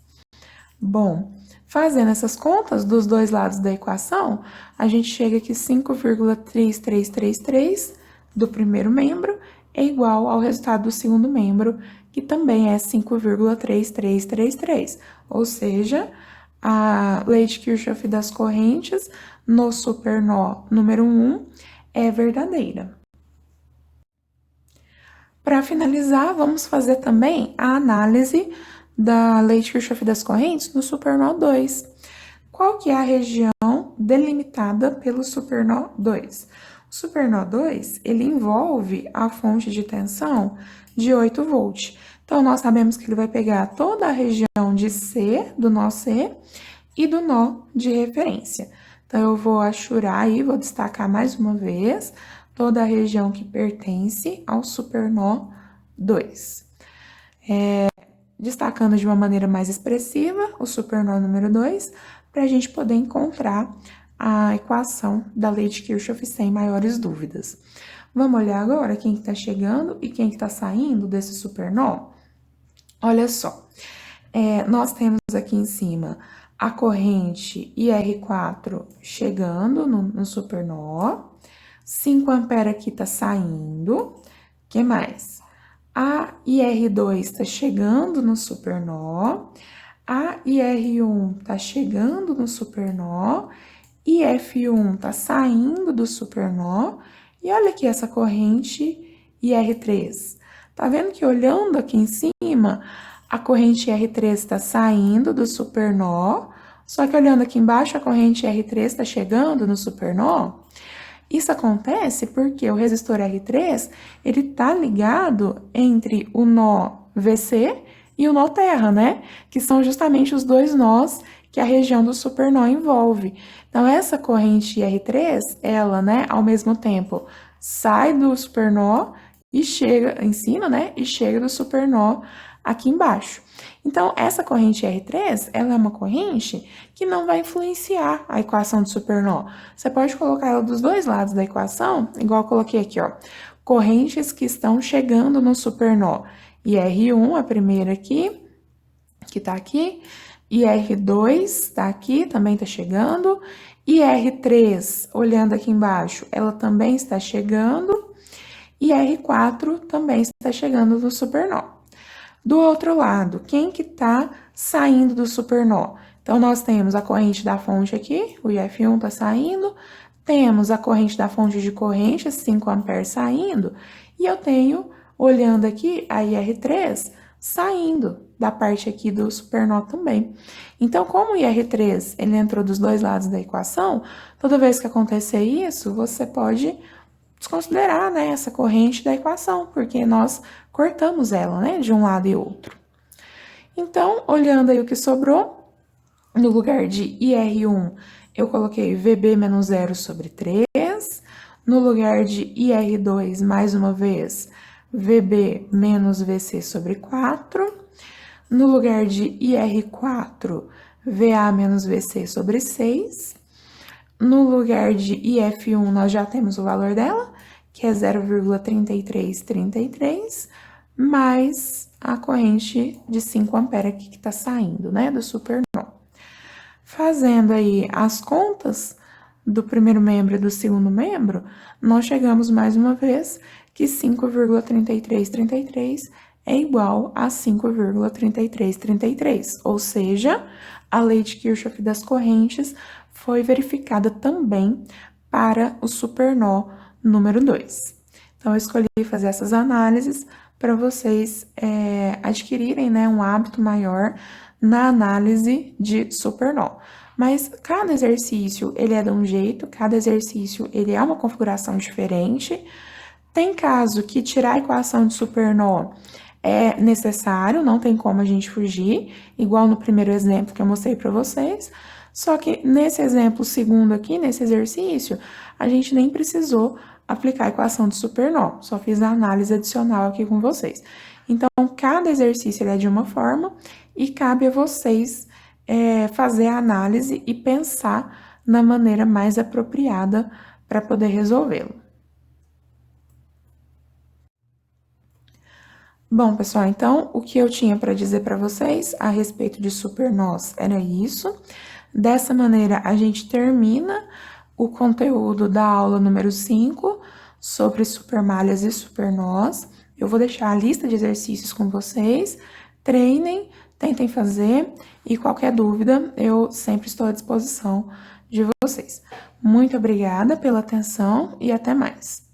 Bom, fazendo essas contas dos dois lados da equação, a gente chega que 5,3333 do primeiro membro é igual ao resultado do segundo membro, que também é 5,3333. Ou seja, a lei de Kirchhoff das correntes no supernó número 1 é verdadeira. Para finalizar, vamos fazer também a análise da lei de Kirchhoff das correntes no supernó 2. Qual que é a região delimitada pelo supernó 2? O supernó 2, ele envolve a fonte de tensão de 8 volts. Então, nós sabemos que ele vai pegar toda a região de C, do nó C, e do nó de referência. Então, eu vou achurar aí, vou destacar mais uma vez toda a região que pertence ao supernó 2. Destacando de uma maneira mais expressiva o supernó número 2, para a gente poder encontrar a equação da lei de Kirchhoff sem maiores dúvidas. Vamos olhar agora quem está chegando e quem está saindo desse supernó? Olha só, nós temos aqui em cima a corrente IR4 chegando no supernó, 5 ampere aqui está saindo, o que mais? A IR2 está chegando no supernó, a IR1 está chegando no supernó, IF1 está saindo do supernó, e olha aqui essa corrente IR3. Tá vendo que olhando aqui em cima, a corrente IR3 está saindo do supernó, só que olhando aqui embaixo, a corrente IR3 está chegando no supernó? Isso acontece porque o resistor R3, ele tá ligado entre o nó VC e o nó terra, né? Que são justamente os dois nós que a região do supernó envolve. Então, essa corrente R3, ela, né, ao mesmo tempo, sai do supernó e chega em cima, né, e chega do supernó aqui embaixo. Então, essa corrente R3, ela é uma corrente que não vai influenciar a equação do supernó. Você pode colocar ela dos dois lados da equação, igual eu coloquei aqui, ó. Correntes que estão chegando no supernó. IR1, a primeira aqui, que tá aqui. IR2 tá aqui, também tá chegando. IR3, olhando aqui embaixo, ela também está chegando. E R4 também está chegando no supernó. Do outro lado, quem que está saindo do supernó? Então, nós temos a corrente da fonte aqui, o IF1 está saindo, temos a corrente da fonte de corrente, 5 amperes saindo, e eu tenho, olhando aqui, a IR3 saindo da parte aqui do supernó também. Então, como o IR3 ele entrou dos dois lados da equação, toda vez que acontecer isso, você pode desconsiderar, né, essa corrente da equação, porque nós cortamos ela, né, de um lado e outro. Então, olhando aí o que sobrou, no lugar de IR1, eu coloquei VB menos 0 sobre 3, no lugar de IR2, mais uma vez, VB menos VC sobre 4, no lugar de IR4, VA menos VC sobre 6, no lugar de IF1, nós já temos o valor dela, que é 0,3333, mais a corrente de 5 amperes aqui que está saindo, né, do supernó. Fazendo aí as contas do primeiro membro e do segundo membro, nós chegamos mais uma vez que 5,3333 é igual a 5,3333, ou seja, a lei de Kirchhoff das correntes foi verificada também para o supernó número 2. Então, eu escolhi fazer essas análises para vocês adquirirem, né, um hábito maior na análise de supernó. Mas cada exercício, ele é de um jeito, cada exercício, ele é uma configuração diferente. Tem caso que tirar a equação de supernó é necessário, não tem como a gente fugir, igual no primeiro exemplo que eu mostrei para vocês. Só que nesse exemplo segundo aqui, nesse exercício, a gente nem precisou aplicar a equação de supernó, só fiz a análise adicional aqui com vocês. Então, cada exercício ele é de uma forma e cabe a vocês fazer a análise e pensar na maneira mais apropriada para poder resolvê-lo. Bom, pessoal, então, o que eu tinha para dizer para vocês a respeito de supernós era isso. Dessa maneira, a gente termina o conteúdo da aula número 5 sobre supermalhas e supernós. Eu vou deixar a lista de exercícios com vocês. Treinem, tentem fazer e qualquer dúvida, eu sempre estou à disposição de vocês. Muito obrigada pela atenção e até mais.